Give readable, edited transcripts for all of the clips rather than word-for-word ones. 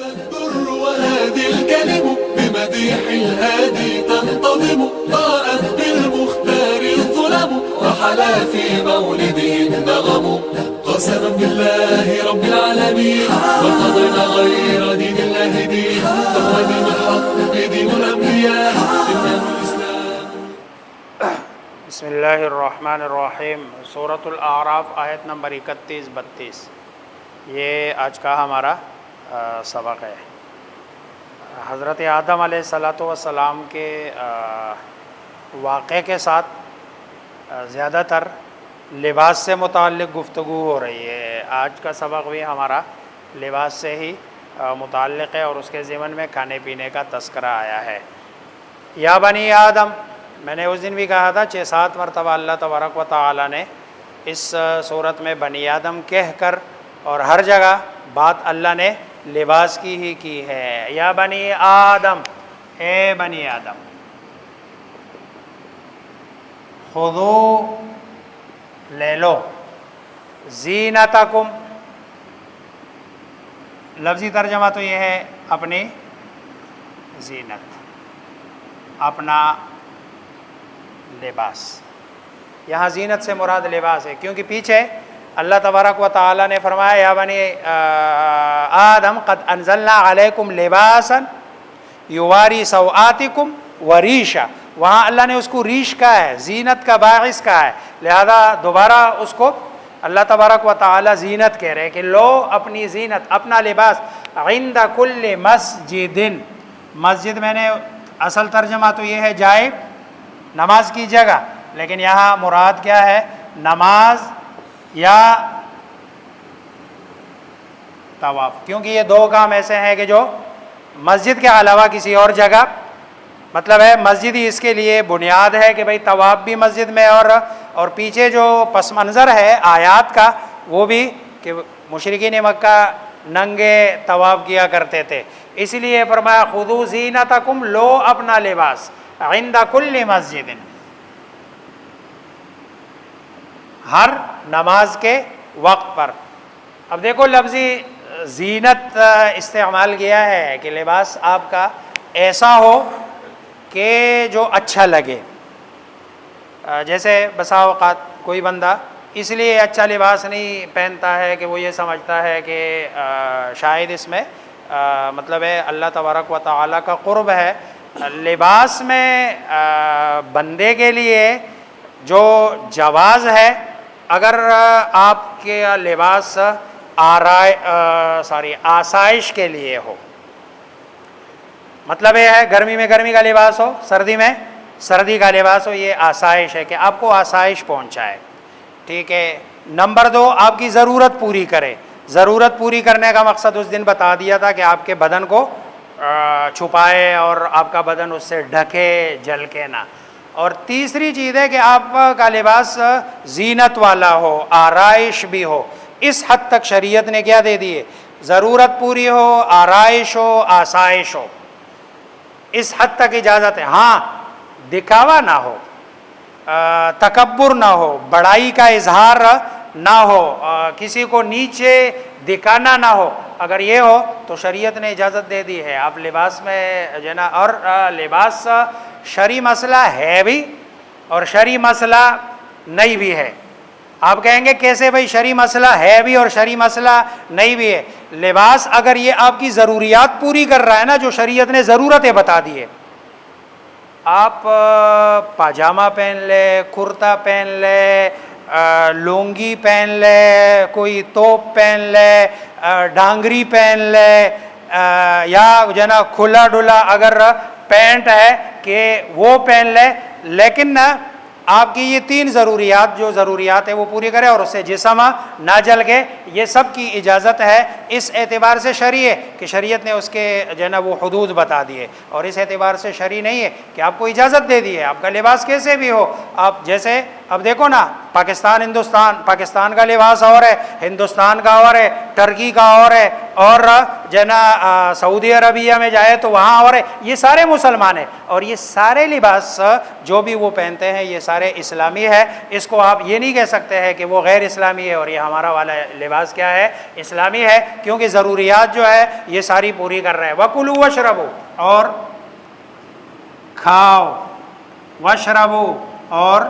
Al Durr وهذه الكلم بمديح الهادي تنتظم ضاءت بالمختار الظلم وحلا في مولده النغم قسما بالله رب العالمين ما قضينا غير دين الله دين فهو دين الحق دين الأنبياء إنه الإسلام. بسم اللہ الرحمن الرحیم. سورۃ الاعراف آیت نمبر 31-32 یہ آج کا ہمارا سبق ہے. حضرت آدم علیہ السلام کے واقعے کے ساتھ زیادہ تر لباس سے متعلق گفتگو ہو رہی ہے. آج کا سبق بھی ہمارا لباس سے ہی متعلق ہے اور اس کے ضمن میں کھانے پینے کا تذکرہ آیا ہے. یا بنی آدم، میں نے اس دن بھی کہا تھا 6-7 مرتبہ اللہ تبارک و تعالی نے اس صورت میں بنی آدم کہہ کر اور ہر جگہ بات اللہ نے لباس کی ہی کی ہے. یا بنی آدم، اے بنی آدم، خذو لے لو زینتکم، لفظی ترجمہ تو یہ ہے اپنی زینت، اپنا لباس. یہاں زینت سے مراد لباس ہے کیونکہ پیچھے اللہ تبارک و تعالی نے فرمایا یا بنی آدم قد انزلنا علیکم لباسا یواری سوآتکم وریشا. وہاں اللہ نے اس کو ریش کا ہے، زینت کا باعث کا ہے، لہذا دوبارہ اس کو اللہ تبارک و تعالی زینت کہہ رہے کہ لو اپنی زینت، اپنا لباس عند کل مسجد. مسجد میں نے اصل ترجمہ تو یہ ہے جائے نماز کی جگہ، لیکن یہاں مراد کیا ہے؟ نماز یا طواف، کیونکہ یہ دو کام ایسے ہیں کہ جو مسجد کے علاوہ کسی اور جگہ، مطلب ہے مسجد ہی اس کے لیے بنیاد ہے کہ بھئی طواف بھی مسجد میں، اور پیچھے جو پس منظر ہے آیات کا وہ بھی کہ مشرکین مکہ ننگے طواف کیا کرتے تھے. اس لیے فرمایا خذو زینتکم، لو اپنا لباس عند کل مسجد، ہر نماز کے وقت پر. اب دیکھو لفظی زینت استعمال کیا ہے کہ لباس آپ کا ایسا ہو کہ جو اچھا لگے. جیسے بسا اوقات کوئی بندہ اس لیے اچھا لباس نہیں پہنتا ہے کہ وہ یہ سمجھتا ہے کہ شاید اس میں مطلب ہے اللہ تبارک و تعالیٰ کا قرب ہے. لباس میں بندے کے لیے جو جواز ہے، اگر آپ کے لباس آسائش کے لیے ہو، مطلب یہ ہے گرمی میں گرمی کا لباس ہو، سردی میں سردی کا لباس ہو، یہ آسائش ہے کہ آپ کو آسائش پہنچائے. ٹھیک ہے. نمبر 2، آپ کی ضرورت پوری کرے. ضرورت پوری کرنے کا مقصد اس دن بتا دیا تھا کہ آپ کے بدن کو چھپائے اور آپ کا بدن اس سے ڈھکے، جل کے نہ. اور تیسری چیز ہے کہ آپ کا لباس زینت والا ہو، آرائش بھی ہو. اس حد تک شریعت نے کیا دے دیے؟ ضرورت پوری ہو، آرائش ہو، آسائش ہو، اس حد تک اجازت ہے. ہاں دکھاوا نہ ہو، تکبر نہ ہو، بڑائی کا اظہار نہ ہو، کسی کو نیچے دکھانا نہ ہو. اگر یہ ہو تو شریعت نے اجازت دے دی ہے. آپ لباس میں جو نا، اور لباس شرعی مسئلہ ہے بھی اور شرعی مسئلہ نہیں بھی ہے. آپ کہیں گے کیسے بھائی شرعی مسئلہ ہے بھی اور شرعی مسئلہ نہیں بھی ہے؟ لباس اگر یہ آپ کی ضروریات پوری کر رہا ہے نا، جو شریعت نے ضرورتیں بتا دی ہے، آپ پاجامہ پہن لے، کرتا پہن لے، لونگی پہن لے، کوئی توپ پہن لے، ڈانگری پہن لے، یا جو ہے نا کھلا ڈلا اگر پینٹ ہے کہ وہ پہن لے، لیکن آپ کی یہ 3 ضروریات جو ضروریات ہے وہ پوری کرے اور اس سے جسم نہ جل گئے. یہ سب کی اجازت ہے. اس اعتبار سے شرعی ہے کہ شریعت نے اس کے جو ہے نا وہ حدود بتا دیے، اور اس اعتبار سے شرعی نہیں ہے کہ آپ کو اجازت دے دی ہے. آپ کا لباس کیسے بھی ہو، آپ جیسے اب دیکھو نا، پاکستان کا لباس اور ہے، ہندوستان کا اور ہے، ٹرکی کا اور ہے، اور جو ہے نا سعودی عربیہ میں جائے تو وہاں اور ہے. یہ سارے مسلمان ہیں اور یہ سارے لباس جو بھی وہ پہنتے ہیں یہ سارے ہمارے اسلامی ہے، اس کو آپ یہ نہیں کہہ سکتے ہیں کہ وہ غیر اسلامی ہے اور یہ ہمارا والا لباس کیا ہے، اسلامی ہے، کیونکہ ضروریات جو ہے یہ ساری پوری کر رہے ہیں۔ وَكُلُوا وَاشْرَبُوا، اور کھاؤ، وَاشْرَبُوا، اور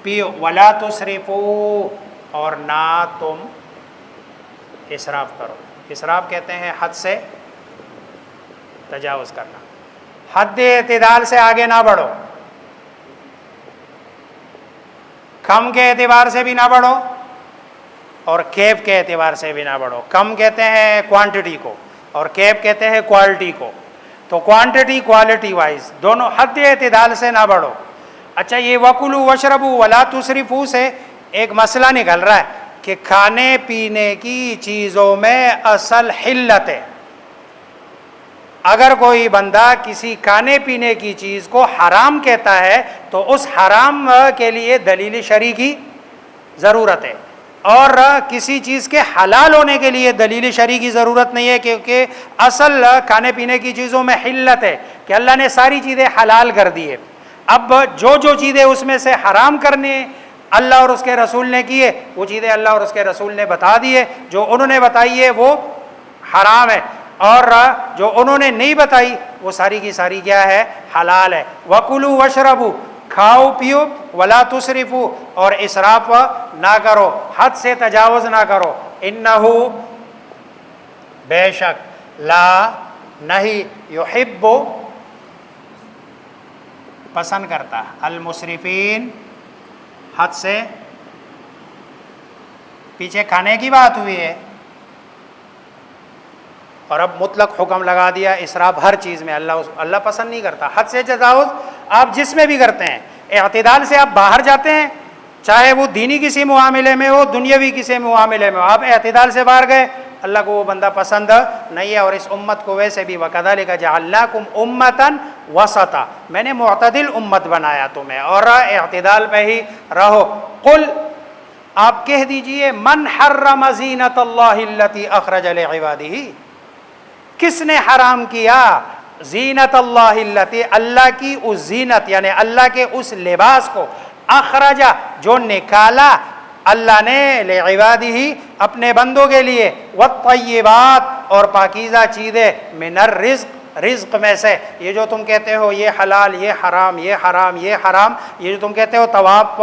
پیو، وَلَا تُسْرِفُوا، اور نہ تم اسراف کرو۔ اسراف کہتے ہیں حد سے تجاوز کرنا، حد اعتدال سے آگے نہ بڑھو، کم کے اعتبار سے بھی نہ بڑھو اور کیف کے اعتبار سے بھی نہ بڑھو۔ کم کہتے ہیں کوانٹٹی کو اور کیف کہتے ہیں کوالٹی کو، تو کوانٹٹی کوالٹی وائز دونوں حد اعتدال سے نہ بڑھو۔ اچھا، یہ وَكُلُوا وَاشْرَبُوا وَلَا تُسْرِفُوا سے ایک مسئلہ نکل رہا ہے کہ کھانے پینے کی چیزوں میں اصل حلت ہے۔ اگر کوئی بندہ کسی کھانے پینے کی چیز کو حرام کہتا ہے تو اس حرام کے لیے دلیل شرعی کی ضرورت ہے، اور کسی چیز کے حلال ہونے کے لیے دلیل شرعی کی ضرورت نہیں ہے، کیونکہ اصل کھانے پینے کی چیزوں میں حلت ہے کہ اللہ نے ساری چیزیں حلال کر دی ہے۔ اب جو چیزیں اس میں سے حرام کرنے اللہ اور اس کے رسول نے کیے، وہ چیزیں اللہ اور اس کے رسول نے بتا دیے، جو انہوں نے بتائی ہے وہ حرام ہے، اور جو انہوں نے نہیں بتائی وہ ساری کی ساری کیا ہے، حلال ہے۔ وَكُلُوا وَاشْرَبُوا، کھاؤ پیو، وَلَا تُسْرِفُوا، اور اسراف نہ کرو، حد سے تجاوز نہ کرو۔ اِنَّهُ، بے شک، لا، نہیں، يُحِبُّ، پسند کرتا، المسرفین، حد سے پیچھے کھانے کی بات ہوئی ہے اور اب مطلق حکم لگا دیا اسراف ہر چیز میں، اللہ پسند نہیں کرتا۔ حد سے تجاوز آپ جس میں بھی کرتے ہیں، اعتدال سے آپ باہر جاتے ہیں، چاہے وہ دینی کسی معاملے میں ہو، دنیاوی کسی معاملے میں ہو، آپ اعتدال سے باہر گئے، اللہ کو وہ بندہ پسند نہیں ہے۔ اور اس امت کو ویسے بھی وَكَذَلِكَ جَعَلْنَاكُمْ أُمَّةً وَسَطًا، میں نے معتدل امت بنایا تمہیں، اور اعتدال پہ ہی رہو۔ قل، آپ کہہ دیجئے، من حرم زینت اللہ التی اخرج لعبادہ، کس نے حرام کیا زینت اللہ التی، اللہ کی اس زینت یعنی اللہ کے اس لباس کو، اخرجا، جو نکالا اللہ نے، لعبادہ، اپنے بندوں کے لیے، والطیبات، اور پاکیزہ چیزیں، من الرزق، رزق میں سے۔ یہ جو تم کہتے ہو یہ حلال، یہ حرام، یہ حرام، یہ حرام، یہ جو تم کہتے ہو طواف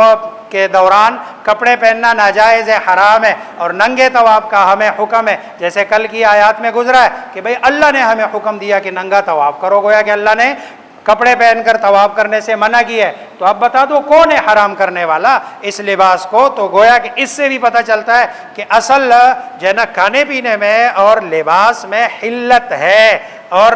کے دوران کپڑے پہننا ناجائز ہے، حرام ہے، اور ننگے طواف کا ہمیں حکم ہے، جیسے کل کی آیات میں گزرا ہے کہ بھئی اللہ نے ہمیں حکم دیا کہ ننگا طواف کرو، گویا کہ اللہ نے کپڑے پہن کر طواف کرنے سے منع کیا ہے۔ تو اب بتا دو کون ہے حرام کرنے والا اس لباس کو؟ تو گویا کہ اس سے بھی پتہ چلتا ہے کہ اصل جو ہے نا کھانے پینے میں اور لباس میں حلت ہے، اور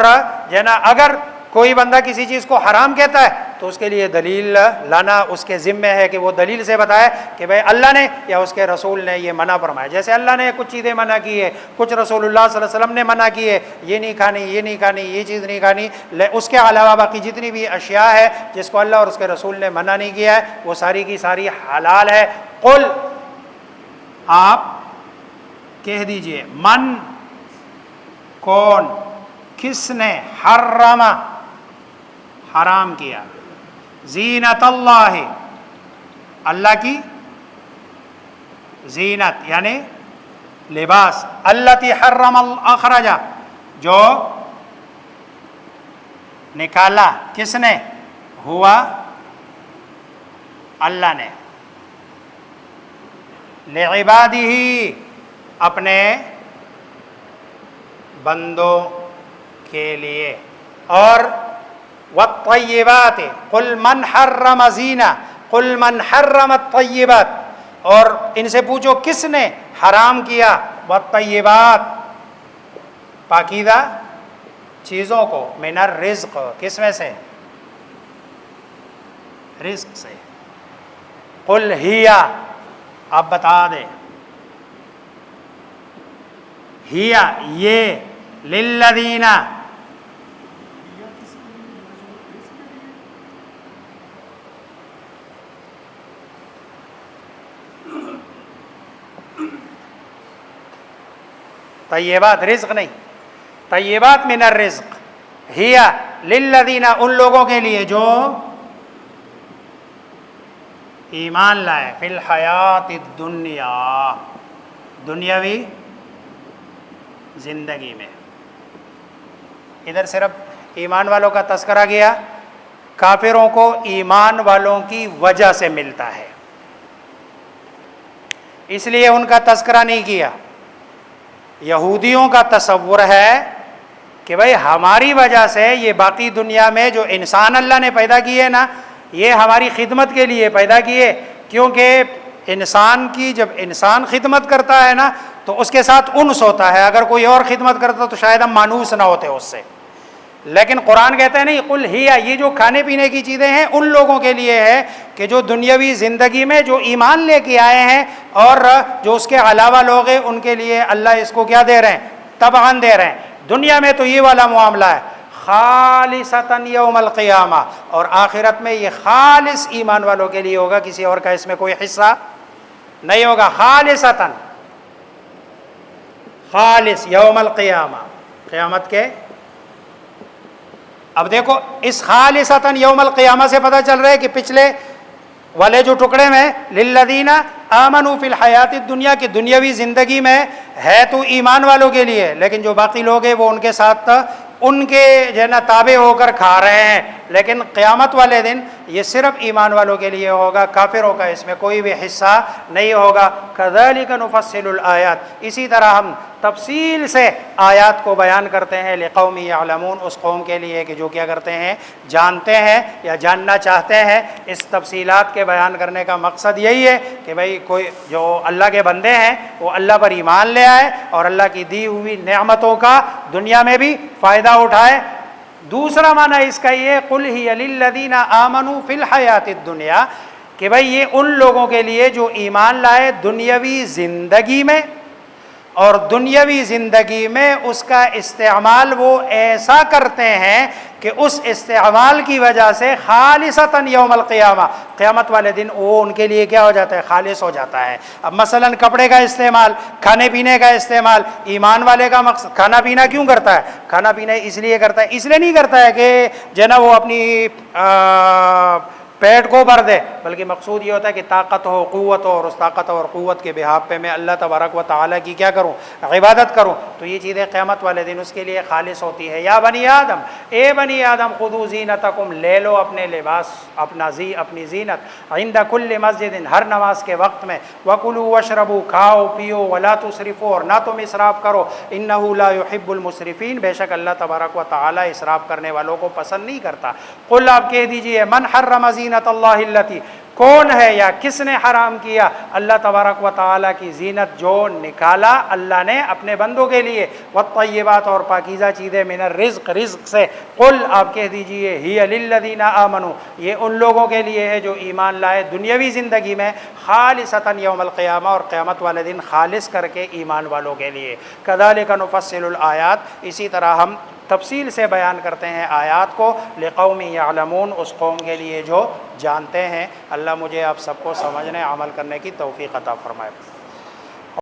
جو ہے نا اگر کوئی بندہ کسی چیز کو حرام کہتا ہے تو اس کے لیے دلیل لانا اس کے ذمے ہے کہ وہ دلیل سے بتائے کہ بھئی اللہ نے یا اس کے رسول نے یہ منع فرمایا۔ جیسے اللہ نے کچھ چیزیں منع کی ہے، کچھ رسول اللہ صلی اللہ علیہ وسلم نے منع کی ہے، یہ نہیں کھانی، یہ نہیں کھانی، یہ چیز نہیں کھانی، اس کے علاوہ باقی جتنی بھی اشیاء ہے جس کو اللہ اور اس کے رسول نے منع نہیں کیا ہے وہ ساری کی ساری حلال ہے۔ قل، آپ کہہ دیجئے، من، کون، کس نے، حرم، حرام کیا، زینت اللہ، اللہ کی زینت یعنی لباس، التی حرم اخرجا، جو نکالا، کس نے، ہوا اللہ نے، لعبادہ، اپنے بندوں کے لیے، اور والطیبات، قل من حرم زینہ، قل من حرم الطیبات، اور ان سے پوچھو کس نے حرام کیا والطیبات، پاکیزہ چیزوں کو، من الرزق، کس میں سے، رزق سے۔ قل ہی، آپ بتا دیں، ہی، یہ، للذین، طیبات رزق نہیں، طیبات من الرزق، ہی للذین، ان لوگوں کے لیے جو ایمان لائیں فی الحیات الدنیا، دنیاوی زندگی میں۔ ادھر صرف ایمان والوں کا تذکرہ گیا، کافروں کو ایمان والوں کی وجہ سے ملتا ہے، اس لیے ان کا تذکرہ نہیں کیا۔ یہودیوں کا تصور ہے کہ بھئی ہماری وجہ سے یہ باقی دنیا میں جو انسان اللہ نے پیدا کیے نا، یہ ہماری خدمت کے لیے پیدا کیے، کیونکہ انسان کی جب انسان خدمت کرتا ہے نا تو اس کے ساتھ انس ہوتا ہے، اگر کوئی اور خدمت کرتا تو شاید ہم مانوس نہ ہوتے اس سے۔ لیکن قرآن کہتا ہے نہیں، قل ہی، یہ جو کھانے پینے کی چیزیں ہیں ان لوگوں کے لیے ہے کہ جو دنیاوی زندگی میں جو ایمان لے کے آئے ہیں، اور جو اس کے علاوہ لوگ ہیں ان کے لیے اللہ اس کو کیا دے رہے ہیں؟ تبعاً دے رہے ہیں۔ دنیا میں تو یہ والا معاملہ ہے، خالصتاً یوم القیامہ، اور آخرت میں یہ خالص ایمان والوں کے لیے ہوگا، کسی اور کا اس میں کوئی حصہ نہیں ہوگا۔ خالصتاً، خالص یوم القیامہ، قیامت کے۔ اب دیکھو اس خالصتاً یوم القیامہ سے پتہ چل رہا ہے کہ پچھلے والے جو ٹکڑے میں للذین آمنوا فی الحیات الدنیا کی دنیاوی زندگی میں ہے تو ایمان والوں کے لیے، لیکن جو باقی لوگ ہیں وہ ان کے ساتھ ان کے جو ہے نا تابع ہو کر کھا رہے ہیں، لیکن قیامت والے دن یہ صرف ایمان والوں کے لیے ہوگا، کافروں کا اس میں کوئی بھی حصہ نہیں ہوگا۔ کذالک نفصل الآیات، اسی طرح ہم تفصیل سے آیات کو بیان کرتے ہیں، لقوم یعلمون، اس قوم کے لیے کہ جو کیا کرتے ہیں، جانتے ہیں یا جاننا چاہتے ہیں۔ اس تفصیلات کے بیان کرنے کا مقصد یہی ہے کہ بھئی کوئی جو اللہ کے بندے ہیں وہ اللہ پر ایمان لے آئے اور اللہ کی دی ہوئی نعمتوں کا دنیا میں بھی فائدہ اٹھائے۔ دوسرا معنی اس کا یہ قل ہی للذین آمنوا فی الحیات الدنیا، کہ بھئی یہ ان لوگوں کے لیے جو ایمان لائے دنیاوی زندگی میں، اور دنیاوی زندگی میں اس کا استعمال وہ ایسا کرتے ہیں کہ اس استعمال کی وجہ سے خالصتاً یوم القیامہ، قیامت والے دن وہ ان کے لیے کیا ہو جاتا ہے؟ خالص ہو جاتا ہے۔ اب مثلا کپڑے کا استعمال، کھانے پینے کا استعمال، ایمان والے کا مقصد کھانا پینا کیوں کرتا ہے؟ کھانا پینا اس لیے کرتا ہے، اس لیے نہیں کرتا ہے کہ جو نا وہ اپنی پیٹ کو بھر دے، بلکہ مقصود یہ ہوتا ہے کہ طاقت ہو، قوت ہو، اور اس طاقت اور قوت کے بہاف پہ میں اللہ تبارک و تعالیٰ کی کیا کروں؟ عبادت کروں۔ تو یہ چیزیں قیامت والے دن اس کے لیے خالص ہوتی ہے۔ یا بنی آدم، اے بنی آدم، خذوا زینتکم، لے لو اپنے لباس، اپنی زینت، عند کل مسجد، ہر نماز کے وقت میں، وکلوا واشربوا، کھاؤ پیو، ولا تسرفوا، اور نہ تم اسراف کرو، انہ لا یحب المسرفین، بے شک اللہ تبارک و تعالیٰ اسراف کرنے والوں کو پسند نہیں کرتا۔ قل، آپ کہہ دیجئے، من حرم زینت اللہ التی، کون ہے یا کس نے حرام کیا اللہ تبارک و تعالیٰ کی زینت جو نکالا اللہ نے اپنے بندوں کے لیے، والطیبات، اور پاکیزہ چیزیں، من الرزق، رزق سے۔ قل، آپ کہہ دیجئے، ہی للذین آمنوا، یہ ان لوگوں کے لیے ہے جو ایمان لائے دنیاوی زندگی میں، خالصتاً یوم القیامہ، اور قیامت والے دن خالص کر کے ایمان والوں کے لیے۔ کذالک نفصل الآیات، اسی طرح ہم تفصیل سے بیان کرتے ہیں آیات کو، لقوم یعلمون، اس قوم کے لیے جو جانتے ہیں۔ اللہ مجھے آپ سب کو سمجھنے، عمل کرنے کی توفیق عطا فرمائے۔